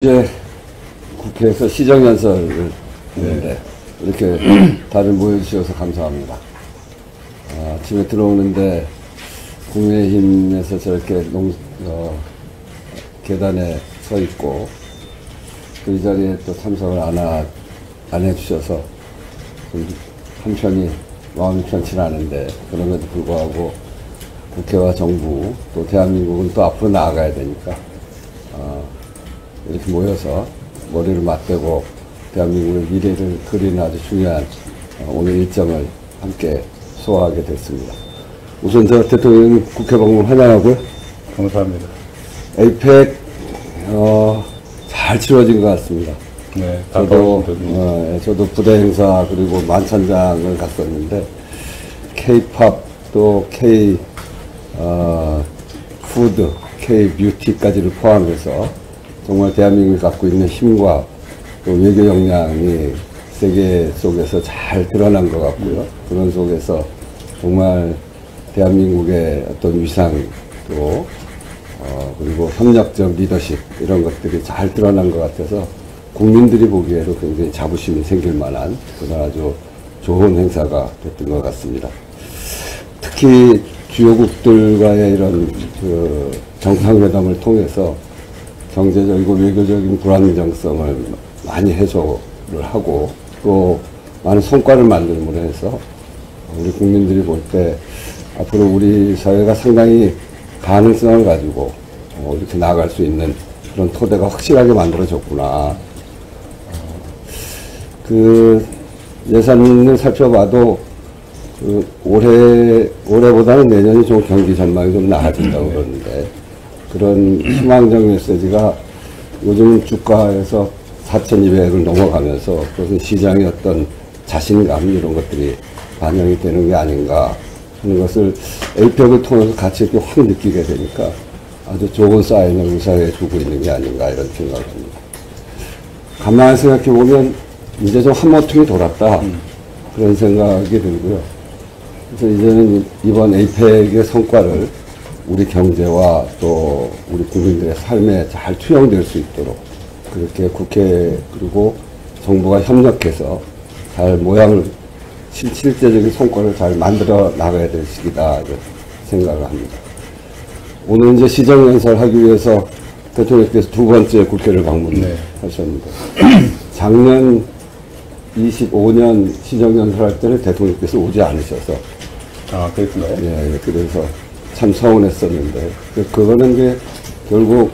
이제 국회에서 시정연설을 했는데 이렇게 다들 모여주셔서 감사합니다. 아침에 들어오는데 국민의힘에서 저렇게 계단에 서 있고 그 자리에 또 참석을 안 해주셔서 좀 한편이 마음이 편치 않은데, 그럼에도 불구하고 국회와 정부 또 대한민국은 또 앞으로 나아가야 되니까 이렇게 모여서 머리를 맞대고 대한민국의 미래를 그리는 아주 중요한 오늘 일정을 함께 소화하게 됐습니다. 우선 저 대통령 국회 방문 환영하고요. 감사합니다. 에이펙 잘 치러진 것 같습니다. 네, 저도 부대 행사 그리고 만찬장을 갔었는데 K-팝 또 K 푸드, K 뷰티까지를 포함해서 정말 대한민국이 갖고 있는 힘과 또 외교 역량이 세계 속에서 잘 드러난 것 같고요. 그런 속에서 정말 대한민국의 어떤 위상 또 그리고 협력적 리더십 이런 것들이 잘 드러난 것 같아서 국민들이 보기에도 굉장히 자부심이 생길 만한 그런 아주 좋은 행사가 됐던 것 같습니다. 특히 주요국들과의 이런 정상회담을 통해서 경제적이고 외교적인 불안정성을 많이 해소를 하고 또 많은 성과를 만들므로 해서 우리 국민들이 볼 때 앞으로 우리 사회가 상당히 가능성을 가지고 이렇게 나아갈 수 있는 그런 토대가 확실하게 만들어졌구나. 그 예산을 살펴봐도 올해보다는 내년이 좀 경기 전망이 좀 나아진다고 그러는데, 그런 희망적 메시지가 요즘 주가에서 4,200을 넘어가면서 그것은 시장의 어떤 자신감 이런 것들이 반영이 되는 게 아닌가 하는 것을 에이펙을 통해서 같이 이렇게 확 느끼게 되니까 아주 좋은 사인을 우리 사회에 주고 있는 게 아닌가 이런 생각을 합니다. 가만히 생각해 보면 이제 좀 한모퉁이 돌았다 그런 생각이 들고요. 그래서 이제는 이번 에이펙의 성과를 우리 경제와 또 우리 국민들의 삶에 잘 투영될 수 있도록 그렇게 국회 그리고 정부가 협력해서 잘 실제적인 성과를 잘 만들어 나가야 될 시기다 이렇게 생각을 합니다. 오늘 이제 시정연설 하기 위해서 대통령께서 두 번째 국회를 방문하셨는데 작년 25년 시정연설 할 때는 대통령께서 오지 않으셔서 그렇군요. 예, 그래서 참 서운했었는데, 그거는 이제 결국,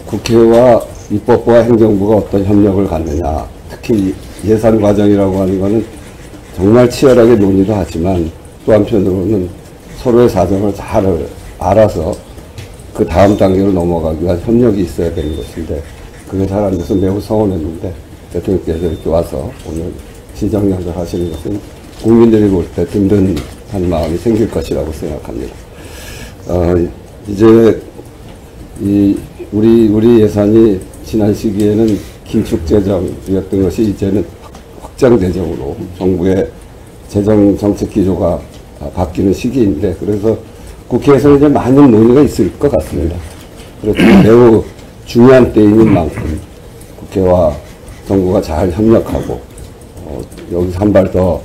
국회와 입법부와 행정부가 어떤 협력을 갖느냐, 특히 예산 과정이라고 하는 거는 정말 치열하게 논의도 하지만 또 한편으로는 서로의 사정을 잘 알아서 그 다음 단계로 넘어가기 위한 협력이 있어야 되는 것인데, 그게 잘 안 돼서 매우 서운했는데, 대통령께서 이렇게 와서 오늘 시정연설 하시는 것은 국민들이 볼 때 든든한 마음이 생길 것이라고 생각합니다. 이제 우리 예산이 지난 시기에는 긴축재정이었던 것이 이제는 확장재정으로 정부의 재정 정책 기조가 바뀌는 시기인데, 그래서 국회에서 이제 많은 논의가 있을 것 같습니다. 그렇지만 매우 중요한 때인 만큼 국회와 정부가 잘 협력하고 여기서 한 발 더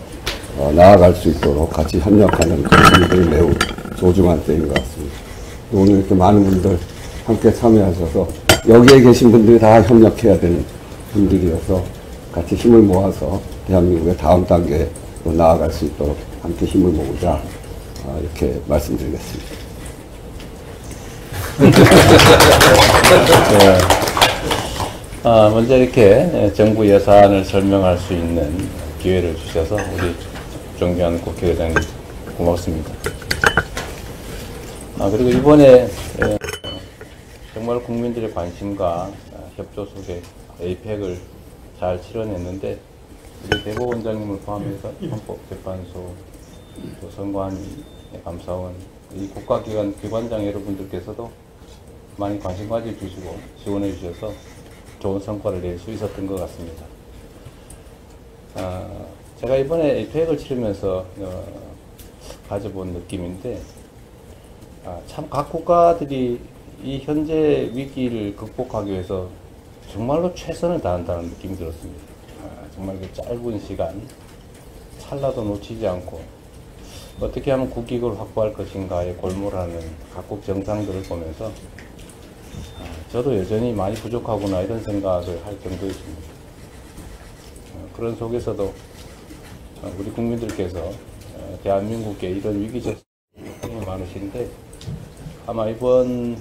나아갈 수 있도록 같이 협력하는 그런 일들이 매우 소중한 때인 것 같습니다. 오늘 이렇게 많은 분들 함께 참여하셔서 여기에 계신 분들이 다 협력해야 되는 분들이어서 같이 힘을 모아서 대한민국의 다음 단계로 나아갈 수 있도록 함께 힘을 모으자 이렇게 말씀드리겠습니다. 먼저 이렇게 정부 예산을 설명할 수 있는 기회를 주셔서 우리 존경하는 국회의장님 고맙습니다. 그리고 이번에 정말 국민들의 관심과 협조 속에 에이펙을 잘 치러냈는데, 우리 대법원장님을 포함해서 헌법재판소, 또 선관위, 감사원, 이 국가기관 기관장 여러분들께서도 많이 관심 가져주시고 지원해 주셔서 좋은 성과를 낼 수 있었던 것 같습니다. 제가 이번에 에이펙을 치르면서 가져본 느낌인데, 참 각 국가들이 이 현재 위기를 극복하기 위해서 정말로 최선을 다한다는 느낌이 들었습니다. 정말 그 짧은 시간 찰나도 놓치지 않고 어떻게 하면 국익을 확보할 것인가에 골몰하는 각국 정상들을 보면서 저도 여전히 많이 부족하구나 이런 생각을 할 정도였습니다. 그런 속에서도 우리 국민들께서 대한민국의 이런 위기적 상황이 많으신데 아마 이번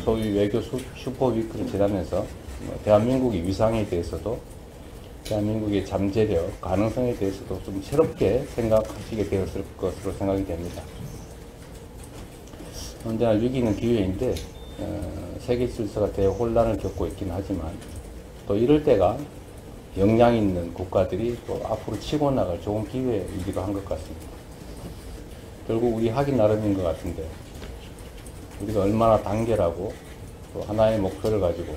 소위 외교 슈퍼위크를 지나면서 대한민국의 위상에 대해서도 대한민국의 잠재력, 가능성에 대해서도 좀 새롭게 생각하시게 되었을 것으로 생각이 됩니다. 언제나 위기는 기회인데 세계 질서가 대혼란을 겪고 있긴 하지만 또 이럴 때가 역량 있는 국가들이 또 앞으로 치고 나갈 좋은 기회이기도 한 것 같습니다. 결국 우리 하기 나름인 것 같은데 우리가 얼마나 단결하고 또 하나의 목표를 가지고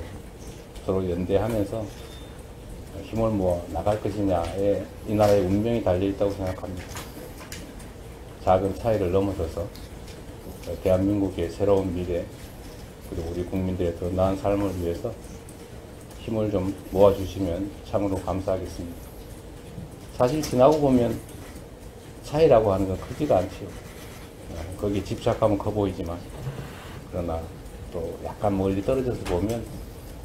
서로 연대하면서 힘을 모아 나갈 것이냐에 이 나라의 운명이 달려있다고 생각합니다. 작은 차이를 넘어서서 대한민국의 새로운 미래 그리고 우리 국민들의 더 나은 삶을 위해서 힘을 좀 모아주시면 참으로 감사하겠습니다. 사실 지나고 보면 차이라고 하는 건 크지가 않지요. 거기에 집착하면 커 보이지만 그러나 또 약간 멀리 떨어져서 보면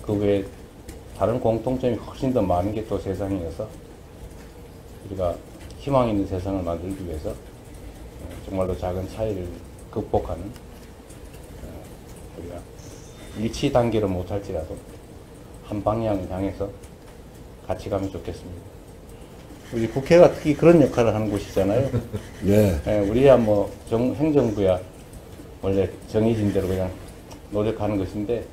그 외에 다른 공통점이 훨씬 더 많은 게 또 세상이어서 우리가 희망 있는 세상을 만들기 위해서 정말로 작은 차이를 극복하는 우리가 일치 단계로 못할지라도 한 방향을 향해서 같이 가면 좋겠습니다. 우리 국회가 특히 그런 역할을 하는 곳이잖아요. 네. 우리야 뭐 행정부야 원래 정해진 대로 그냥 노력하는 것인데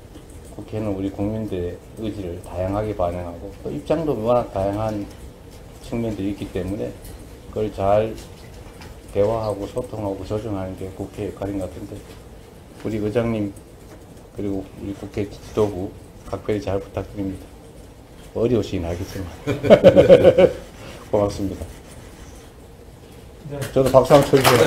국회는 우리 국민들의 의지를 다양하게 반영하고 또 입장도 워낙 다양한 측면들이 있기 때문에 그걸 잘 대화하고 소통하고 조정하는 게 국회 역할인 것 같은데 우리 의장님 그리고 우리 국회 지도부 각별히 잘 부탁드립니다. 어려우시긴 하겠지만 고맙습니다. 네. 저도 박수 한번 쳐주세요.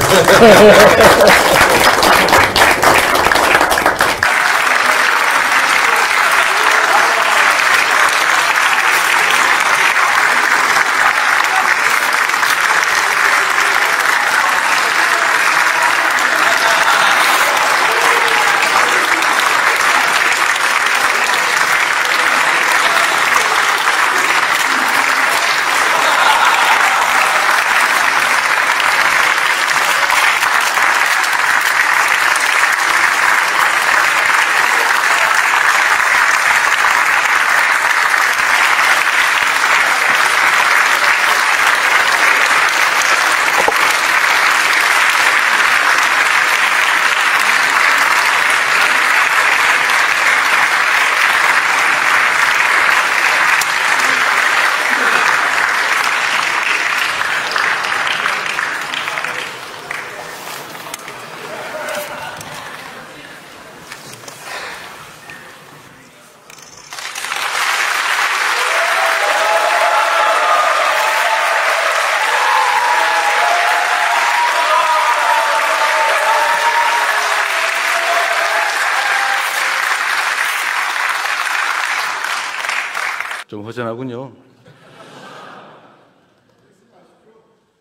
좀 허전하군요.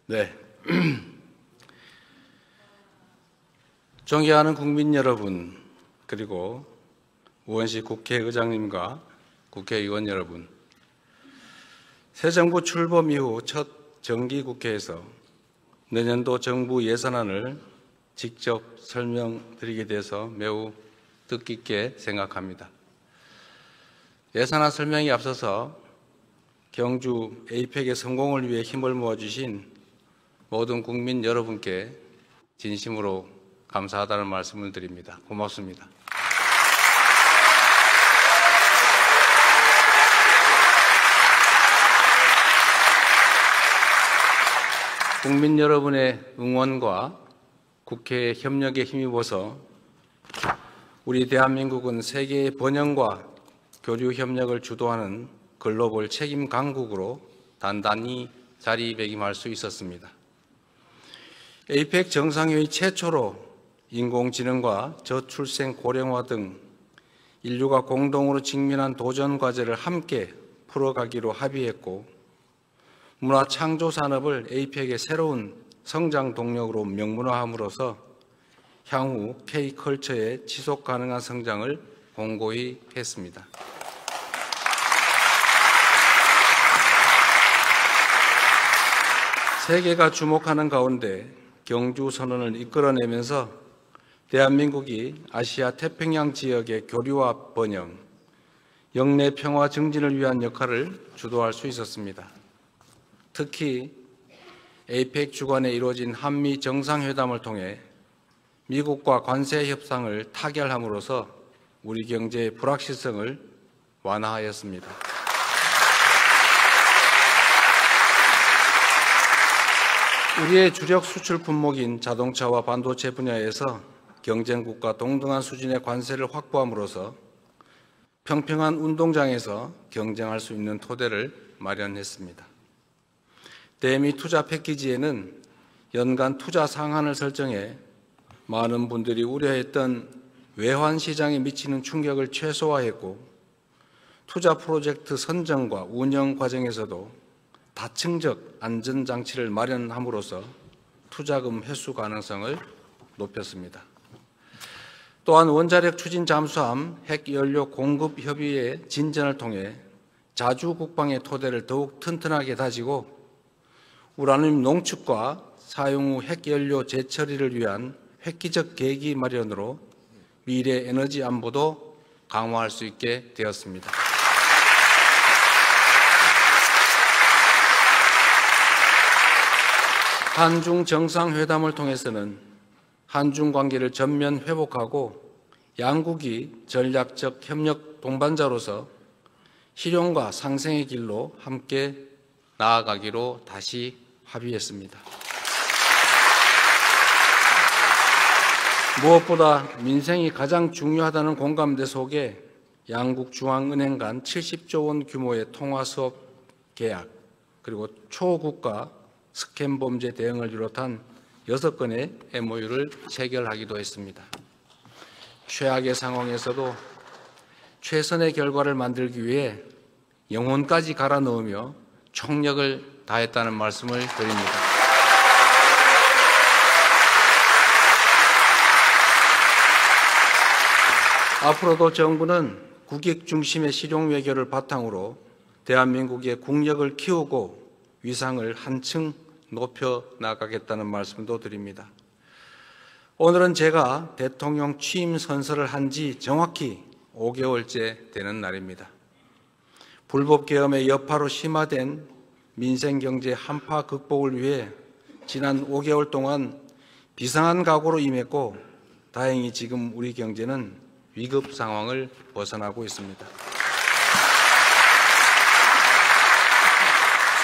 네. 존경하는 국민 여러분, 그리고 우원식 국회의장님과 국회의원 여러분, 새 정부 출범 이후 첫 정기국회에서 내년도 정부 예산안을 직접 설명드리게 돼서 매우 뜻깊게 생각합니다. 예산안 설명에 앞서서 경주 에이펙의 성공을 위해 힘을 모아주신 모든 국민 여러분께 진심으로 감사하다는 말씀을 드립니다. 고맙습니다. 국민 여러분의 응원과 국회의 협력에 힘입어서 우리 대한민국은 세계의 번영과 교류 협력을 주도하는 글로벌 책임 강국으로 단단히 자리매김할 수 있었습니다. 에이펙 정상회의 최초로 인공지능과 저출생 고령화 등 인류가 공동으로 직면한 도전 과제를 함께 풀어가기로 합의했고, 문화창조산업을 APEC의 새로운 성장 동력으로 명문화함으로써 향후 K컬처의 지속 가능한 성장을 공고히 했습니다. 세계가 주목하는 가운데 경주선언을 이끌어내면서 대한민국이 아시아 태평양 지역의 교류와 번영, 영내 평화 증진을 위한 역할을 주도할 수 있었습니다. 특히 APEC 주관에 이루어진 한미 정상회담을 통해 미국과 관세 협상을 타결함으로써 우리 경제의 불확실성을 완화하였습니다. 우리의 주력 수출 품목인 자동차와 반도체 분야에서 경쟁국과 동등한 수준의 관세를 확보함으로써 평평한 운동장에서 경쟁할 수 있는 토대를 마련했습니다. 대미 투자 패키지에는 연간 투자 상한을 설정해 많은 분들이 우려했던 외환 시장에 미치는 충격을 최소화했고, 투자 프로젝트 선정과 운영 과정에서도 다층적 안전장치를 마련함으로써 투자금 회수 가능성을 높였습니다. 또한 원자력 추진 잠수함 핵연료 공급 협의의 진전을 통해 자주 국방의 토대를 더욱 튼튼하게 다지고 우라늄 농축과 사용 후 핵연료 재처리를 위한 획기적 계기 마련으로 미래 에너지 안보도 강화할 수 있게 되었습니다. 한중 정상회담을 통해서는 한중 관계를 전면 회복하고 양국이 전략적 협력 동반자로서 실용과 상생의 길로 함께 나아가기로 다시 합의했습니다. 무엇보다 민생이 가장 중요하다는 공감대 속에 양국 중앙은행 간 70조 원 규모의 통화수업 계약, 그리고 초국가 스캠 범죄 대응을 비롯한 6건의 MOU를 체결하기도 했습니다. 최악의 상황에서도 최선의 결과를 만들기 위해 영혼까지 갈아 넣으며 총력을 다했다는 말씀을 드립니다. 앞으로도 정부는 국익 중심의 실용 외교를 바탕으로 대한민국의 국력을 키우고 위상을 한층 높여 나가겠다는 말씀도 드립니다. 오늘은 제가 대통령 취임 선서를 한 지 정확히 5개월째 되는 날입니다. 불법 계엄의 여파로 심화된 민생경제 한파 극복을 위해 지난 5개월 동안 비상한 각오로 임했고, 다행히 지금 우리 경제는 위급 상황을 벗어나고 있습니다.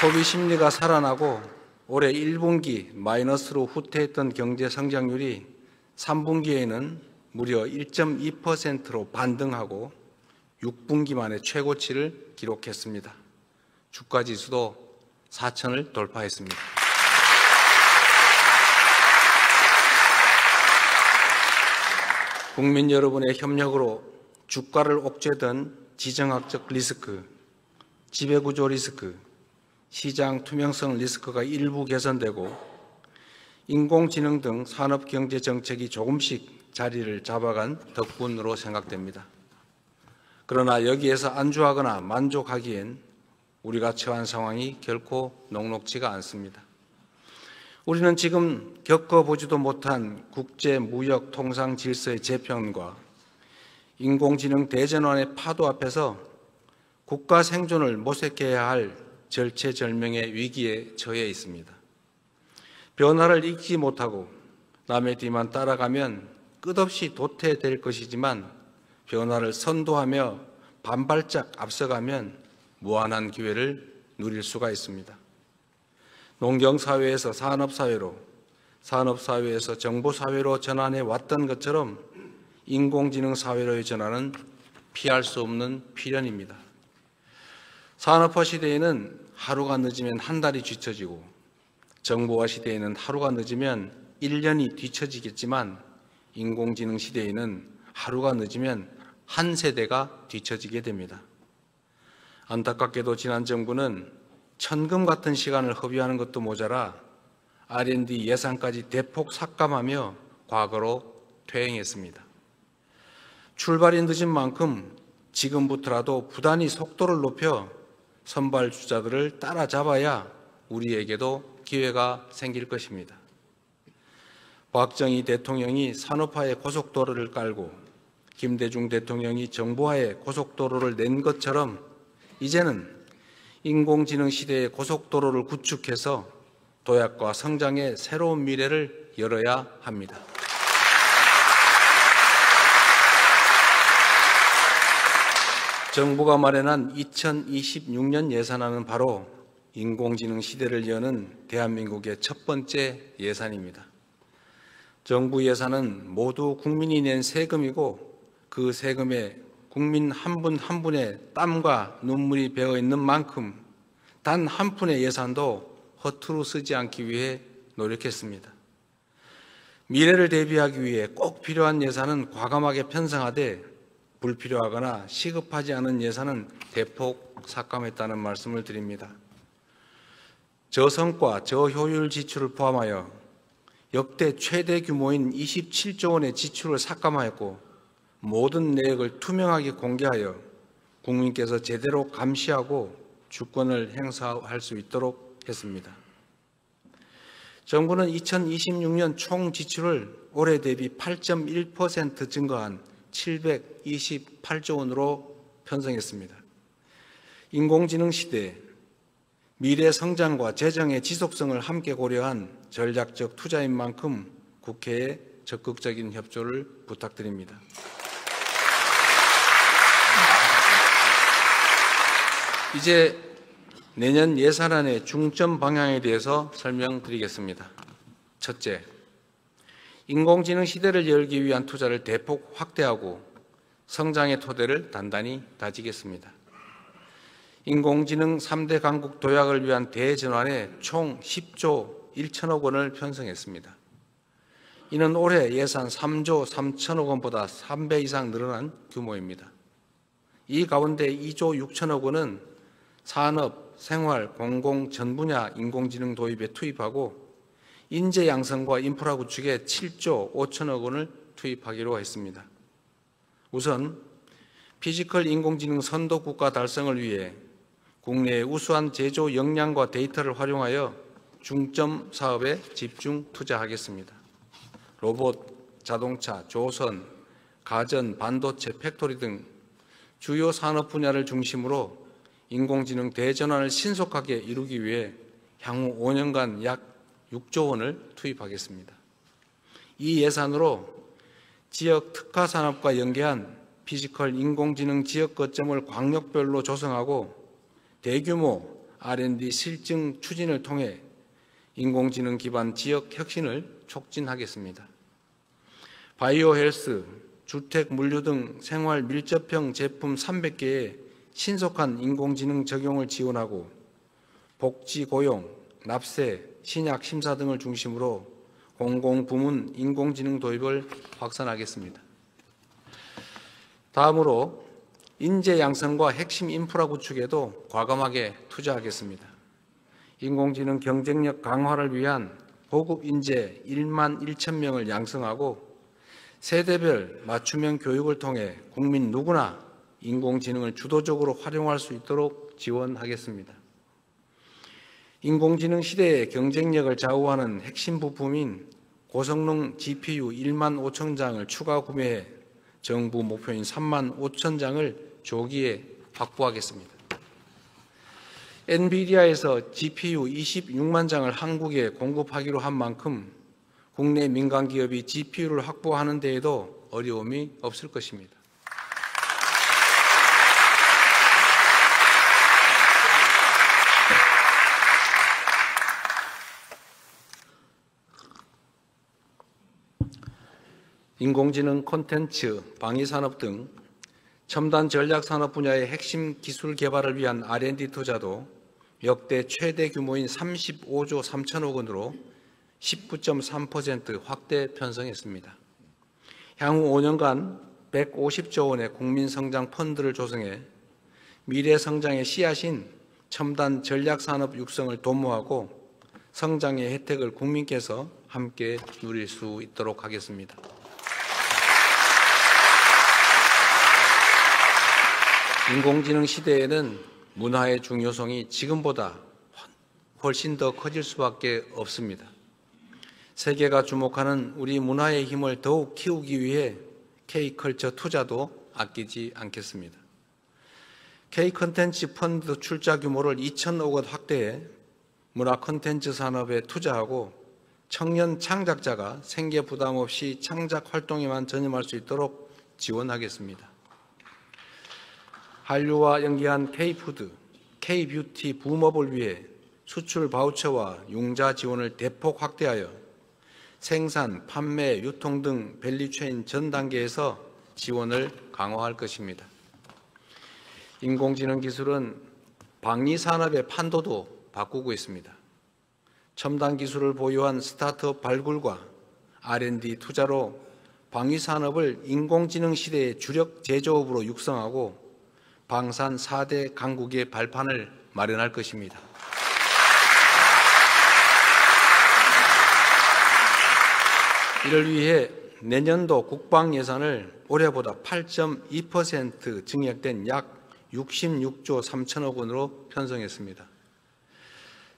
소비 심리가 살아나고 올해 1분기 마이너스로 후퇴했던 경제 성장률이 3분기에는 무려 1.2%로 반등하고 6분기 만에 최고치를 기록했습니다. 주가지수도 4,000을 돌파했습니다. 국민 여러분의 협력으로 주가를 옥죄던 지정학적 리스크, 지배구조 리스크, 시장 투명성 리스크가 일부 개선되고 인공지능 등 산업경제 정책이 조금씩 자리를 잡아간 덕분으로 생각됩니다. 그러나 여기에서 안주하거나 만족하기엔 우리가 처한 상황이 결코 녹록지가 않습니다. 우리는 지금 겪어보지도 못한 국제 무역 통상 질서의 재편과 인공지능 대전환의 파도 앞에서 국가 생존을 모색해야 할 절체절명의 위기에 처해 있습니다. 변화를 읽지 못하고 남의 뒤만 따라가면 끝없이 도태될 것이지만, 변화를 선도하며 반발짝 앞서가면 무한한 기회를 누릴 수가 있습니다. 농경사회에서 산업사회로, 산업사회에서 정보사회로 전환해 왔던 것처럼 인공지능 사회로의 전환은 피할 수 없는 필연입니다. 산업화 시대에는 하루가 늦으면 한 달이 뒤처지고, 정보화 시대에는 하루가 늦으면 1년이 뒤처지겠지만, 인공지능 시대에는 하루가 늦으면 한 세대가 뒤처지게 됩니다. 안타깝게도 지난 정부는 천금 같은 시간을 허비하는 것도 모자라 R&D 예산까지 대폭 삭감하며 과거로 퇴행했습니다. 출발이 늦은 만큼 지금부터라도 부단히 속도를 높여 선발주자들을 따라잡아야 우리에게도 기회가 생길 것입니다. 박정희 대통령이 산업화의 고속도로를 깔고 김대중 대통령이 정보화의 고속도로를 낸 것처럼 이제는 인공지능 시대의 고속도로를 구축해서 도약과 성장의 새로운 미래를 열어야 합니다. 정부가 마련한 2026년 예산안은 바로 인공지능 시대를 여는 대한민국의 첫 번째 예산입니다. 정부 예산은 모두 국민이 낸 세금이고 그 세금에 국민 한 분 한 분의 땀과 눈물이 배어 있는 만큼 단 한 푼의 예산도 허투루 쓰지 않기 위해 노력했습니다. 미래를 대비하기 위해 꼭 필요한 예산은 과감하게 편성하되 불필요하거나 시급하지 않은 예산은 대폭 삭감했다는 말씀을 드립니다. 저성과 저효율 지출을 포함하여 역대 최대 규모인 27조 원의 지출을 삭감하였고 모든 내역을 투명하게 공개하여 국민께서 제대로 감시하고 주권을 행사할 수 있도록 했습니다. 정부는 2026년 총 지출을 올해 대비 8.1% 증가한 728조 원으로 편성했습니다. 인공지능 시대, 미래 성장과 재정의 지속성을 함께 고려한 전략적 투자인 만큼 국회에 적극적인 협조를 부탁드립니다. 이제 내년 예산안의 중점 방향에 대해서 설명드리겠습니다. 첫째, 인공지능 시대를 열기 위한 투자를 대폭 확대하고 성장의 토대를 단단히 다지겠습니다. 인공지능 3대 강국 도약을 위한 대전환에 총 10조 1천억 원을 편성했습니다. 이는 올해 예산 3조 3천억 원보다 3배 이상 늘어난 규모입니다. 이 가운데 2조 6천억 원은 산업, 생활, 공공 전 분야 인공지능 도입에 투입하고 인재 양성과 인프라 구축에 7조 5천억 원을 투입하기로 했습니다. 우선 피지컬 인공지능 선도 국가 달성을 위해 국내의 우수한 제조 역량과 데이터를 활용하여 중점 사업에 집중 투자하겠습니다. 로봇, 자동차, 조선, 가전, 반도체, 팩토리 등 주요 산업 분야를 중심으로 인공지능 대전환을 신속하게 이루기 위해 향후 5년간 약 6조 원을 투입하겠습니다. 이 예산으로 지역 특화 산업과 연계한 피지컬 인공지능 지역 거점을 광역별로 조성하고 대규모 R&D 실증 추진을 통해 인공지능 기반 지역 혁신을 촉진하겠습니다. 바이오 헬스, 주택 물류 등 생활 밀접형 제품 300개의 신속한 인공지능 적용을 지원하고 복지 고용, 납세, 신약 심사 등을 중심으로 공공부문 인공지능 도입을 확산하겠습니다. 다음으로 인재 양성과 핵심 인프라 구축에도 과감하게 투자하겠습니다. 인공지능 경쟁력 강화를 위한 고급 인재 1만 1천 명을 양성하고 세대별 맞춤형 교육을 통해 국민 누구나 인공지능을 주도적으로 활용할 수 있도록 지원하겠습니다. 인공지능 시대의 경쟁력을 좌우하는 핵심 부품인 고성능 GPU 1만 5천 장을 추가 구매해 정부 목표인 3만 5천 장을 조기에 확보하겠습니다. 엔비디아에서 GPU 26만 장을 한국에 공급하기로 한 만큼 국내 민간 기업이 GPU를 확보하는 데에도 어려움이 없을 것입니다. 인공지능 콘텐츠, 방위산업 등 첨단 전략산업 분야의 핵심 기술 개발을 위한 R&D 투자도 역대 최대 규모인 35조 3천억 원으로 19.3% 확대 편성했습니다. 향후 5년간 150조 원의 국민성장 펀드를 조성해 미래 성장의 씨앗인 첨단 전략산업 육성을 도모하고 성장의 혜택을 국민께서 함께 누릴 수 있도록 하겠습니다. 인공지능 시대에는 문화의 중요성이 지금보다 훨씬 더 커질 수밖에 없습니다. 세계가 주목하는 우리 문화의 힘을 더욱 키우기 위해 K컬처 투자도 아끼지 않겠습니다. K콘텐츠 펀드 출자 규모를 2,000억 원 확대해 문화 콘텐츠 산업에 투자하고 청년 창작자가 생계 부담 없이 창작 활동에만 전념할 수 있도록 지원하겠습니다. 한류와 연계한 K푸드, K뷰티 붐업을 위해 수출 바우처와 융자 지원을 대폭 확대하여 생산, 판매, 유통 등 밸류체인 전 단계에서 지원을 강화할 것입니다. 인공지능 기술은 방위 산업의 판도도 바꾸고 있습니다. 첨단 기술을 보유한 스타트업 발굴과 R&D 투자로 방위 산업을 인공지능 시대의 주력 제조업으로 육성하고 방산 4대 강국의 발판을 마련할 것입니다. 이를 위해 내년도 국방 예산을 올해보다 8.2% 증액된 약 66조 3천억 원으로 편성했습니다.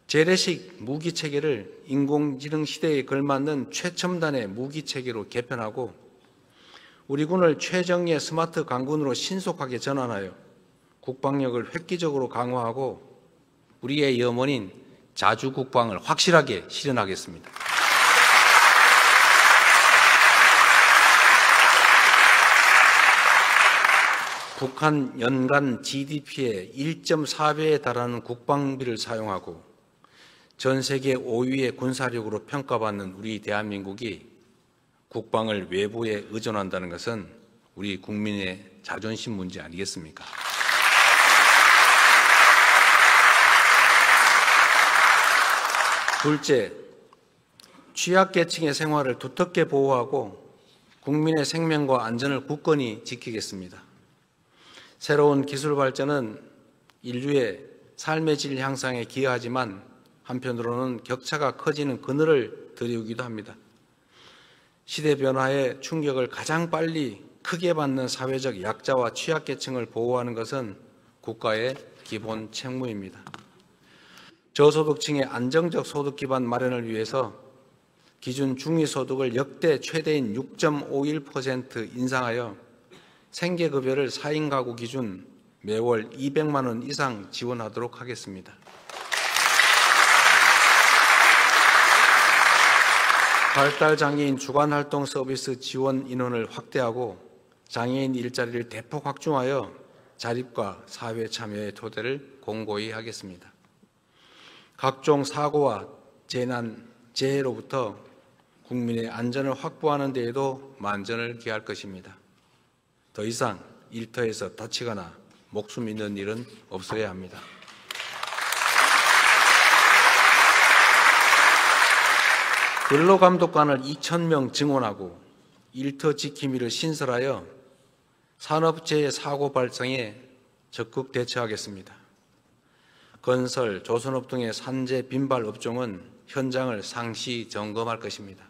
재래식 무기체계를 인공지능 시대에 걸맞는 최첨단의 무기체계로 개편하고 우리 군을 최정예 스마트 강군으로 신속하게 전환하여 국방력을 획기적으로 강화하고 우리의 염원인 자주국방을 확실하게 실현하겠습니다. 북한 연간 GDP의 1.4배에 달하는 국방비를 사용하고 전 세계 5위의 군사력으로 평가받는 우리 대한민국이 국방을 외부에 의존한다는 것은 우리 국민의 자존심 문제 아니겠습니까? 둘째, 취약계층의 생활을 두텁게 보호하고 국민의 생명과 안전을 굳건히 지키겠습니다. 새로운 기술 발전은 인류의 삶의 질 향상에 기여하지만 한편으로는 격차가 커지는 그늘을 드리우기도 합니다. 시대 변화의 충격을 가장 빨리 크게 받는 사회적 약자와 취약계층을 보호하는 것은 국가의 기본 책무입니다. 저소득층의 안정적 소득 기반 마련을 위해서 기준 중위소득을 역대 최대인 6.51% 인상하여 생계급여를 4인 가구 기준 매월 200만 원 이상 지원하도록 하겠습니다. 발달장애인 주간활동 서비스 지원 인원을 확대하고 장애인 일자리를 대폭 확충하여 자립과 사회 참여의 토대를 공고히 하겠습니다. 각종 사고와 재난, 재해로부터 국민의 안전을 확보하는 데에도 만전을 기할 것입니다. 더 이상 일터에서 다치거나 목숨 잃는 일은 없어야 합니다. 근로감독관을 2,000명 증원하고 일터 지킴이를 신설하여 산업재해 사고 발생에 적극 대처하겠습니다. 건설, 조선업 등의 산재 빈발 업종은 현장을 상시 점검할 것입니다.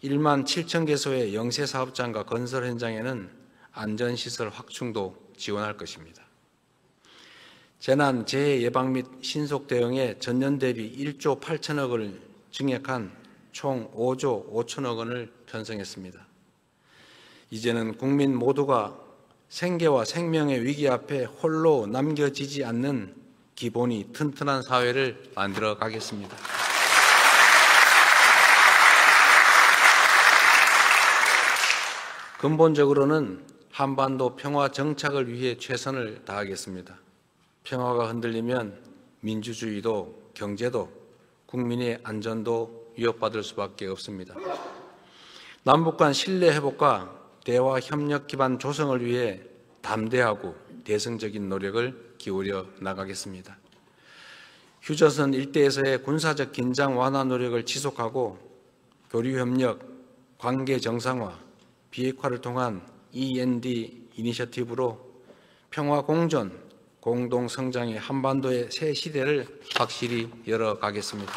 1만 7천 개소의 영세사업장과 건설 현장에는 안전시설 확충도 지원할 것입니다. 재난, 재해 예방 및 신속 대응에 전년 대비 1조 8천억 원을 증액한 총 5조 5천억 원을 편성했습니다. 이제는 국민 모두가 생계와 생명의 위기 앞에 홀로 남겨지지 않는 기본이 튼튼한 사회를 만들어 가겠습니다. 근본적으로는 한반도 평화 정착을 위해 최선을 다하겠습니다. 평화가 흔들리면 민주주의도 경제도 국민의 안전도 위협받을 수밖에 없습니다. 남북 간 신뢰 회복과 대화 협력 기반 조성을 위해 담대하고 대승적인 노력을 기울여 나가겠습니다. 휴전선 일대에서의 군사적 긴장 완화 노력을 지속하고 교류 협력, 관계 정상화, 비핵화를 통한 END 이니셔티브로 평화 공존, 공동 성장의 한반도의 새 시대를 확실히 열어가겠습니다.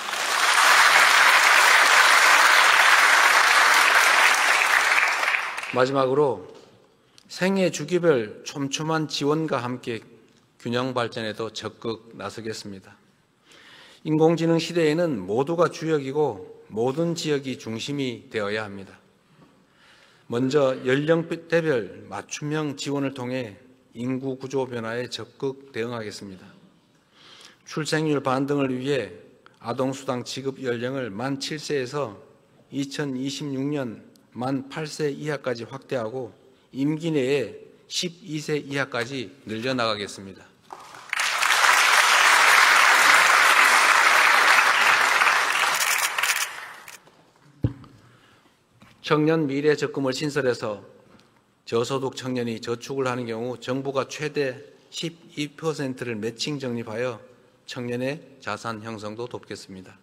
마지막으로 생애 주기별 촘촘한 지원과 함께 균형 발전에도 적극 나서겠습니다. 인공지능 시대에는 모두가 주역이고 모든 지역이 중심이 되어야 합니다. 먼저 연령대별 맞춤형 지원을 통해 인구 구조 변화에 적극 대응하겠습니다. 출생률 반등을 위해 아동수당 지급 연령을 만 7세에서 2026년 만 8세 이하까지 확대하고 임기 내에 12세 이하까지 늘려나가겠습니다. 청년 미래 적금을 신설해서 저소득 청년이 저축을 하는 경우 정부가 최대 12%를 매칭 적립하여 청년의 자산 형성도 돕겠습니다.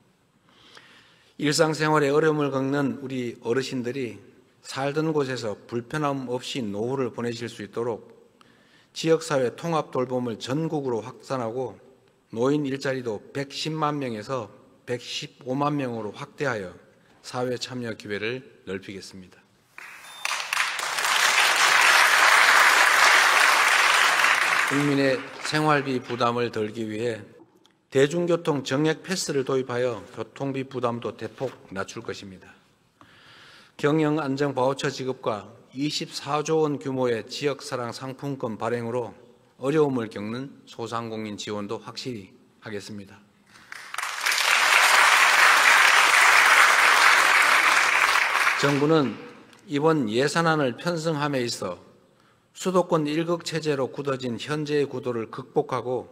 일상생활에 어려움을 겪는 우리 어르신들이 살던 곳에서 불편함 없이 노후를 보내실 수 있도록 지역사회 통합 돌봄을 전국으로 확산하고 노인 일자리도 110만 명에서 115만 명으로 확대하여 사회 참여 기회를 넓히겠습니다. 국민의 생활비 부담을 덜기 위해 대중교통 정액 패스를 도입하여 교통비 부담도 대폭 낮출 것입니다. 경영 안정 바우처 지급과 24조 원 규모의 지역사랑 상품권 발행으로 어려움을 겪는 소상공인 지원도 확실히 하겠습니다. 정부는 이번 예산안을 편성함에 있어 수도권 1극 체제로 굳어진 현재의 구도를 극복하고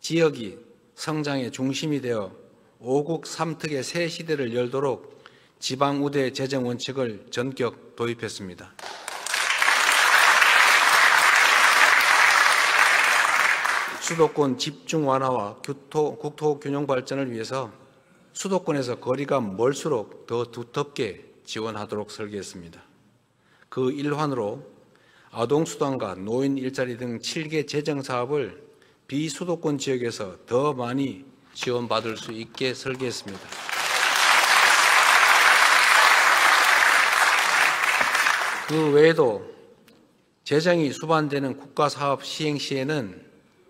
지역이 성장의 중심이 되어 5국 3특의 새 시대를 열도록 지방우대 재정 원칙을 전격 도입했습니다. 수도권 집중 완화와 국토 균형 발전을 위해서 수도권에서 거리가 멀수록 더 두텁게 지원하도록 설계했습니다. 그 일환으로 아동수당과 노인 일자리 등 7개 재정사업을 비수도권 지역에서 더 많이 지원받을 수 있게 설계했습니다. 그 외에도 재정이 수반되는 국가사업 시행 시에는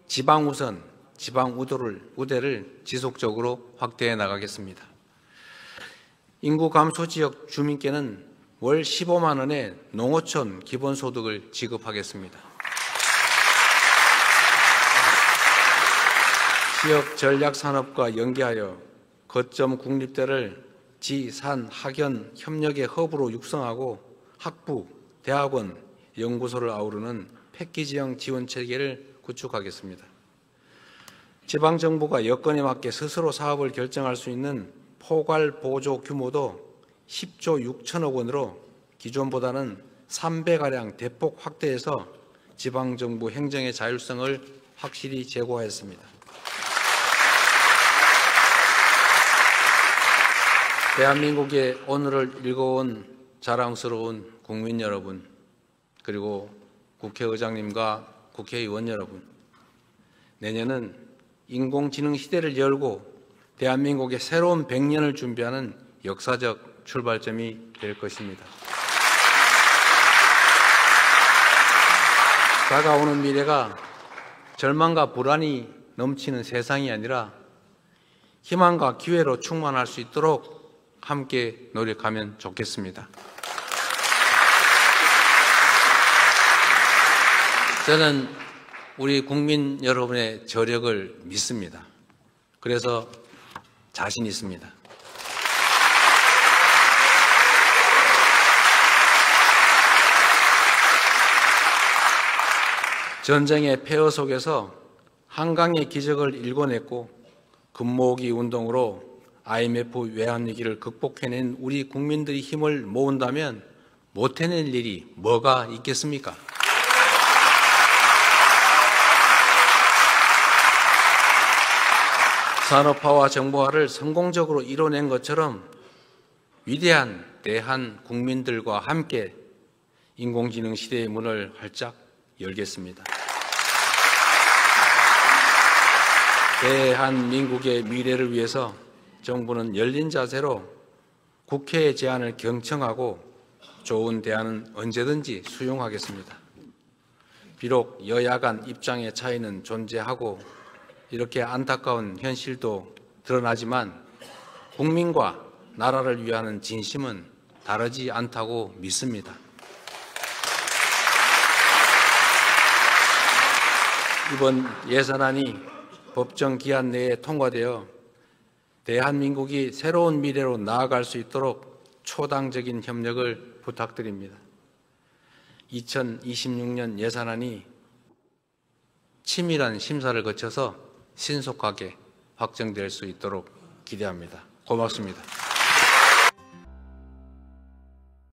지방우선, 지방우대를 지속적으로 확대해 나가겠습니다. 인구 감소 지역 주민께는 월 15만 원의 농어촌 기본소득을 지급하겠습니다. 지역 전략산업과 연계하여 거점 국립대를 지, 산, 학연 협력의 허브로 육성하고 학부, 대학원, 연구소를 아우르는 패키지형 지원체계를 구축하겠습니다. 지방정부가 여건에 맞게 스스로 사업을 결정할 수 있는 포괄 보조 규모도 10조 6천억 원으로 기존보다는 3배가량 대폭 확대해서 지방정부 행정의 자율성을 확실히 제고하였습니다. 대한민국의 오늘을 읽어온 자랑스러운 국민 여러분, 그리고 국회의장님과 국회의원 여러분, 내년은 인공지능 시대를 열고 대한민국의 새로운 100년을 준비하는 역사적 출발점이 될 것입니다. 다가오는 미래가 절망과 불안이 넘치는 세상이 아니라 희망과 기회로 충만할 수 있도록 함께 노력하면 좋겠습니다. 저는 우리 국민 여러분의 저력을 믿습니다. 그래서 자신 있습니다. 전쟁의 폐허 속에서 한강의 기적을 일궈냈고 금모으기 운동으로 IMF 외환위기를 극복해낸 우리 국민들이 힘을 모은다면 못해낼 일이 뭐가 있겠습니까? 산업화와 정보화를 성공적으로 이뤄낸 것처럼 위대한 대한 국민들과 함께 인공지능 시대의 문을 활짝 열겠습니다. 대한민국의 미래를 위해서 정부는 열린 자세로 국회의 제안을 경청하고 좋은 대안은 언제든지 수용하겠습니다. 비록 여야 간 입장의 차이는 존재하고 이렇게 안타까운 현실도 드러나지만 국민과 나라를 위하는 진심은 다르지 않다고 믿습니다. 이번 예산안이 법정 기한 내에 통과되어 대한민국이 새로운 미래로 나아갈 수 있도록 초당적인 협력을 부탁드립니다. 2026년 예산안이 치밀한 심사를 거쳐서 신속하게 확정될 수 있도록 기대합니다. 고맙습니다.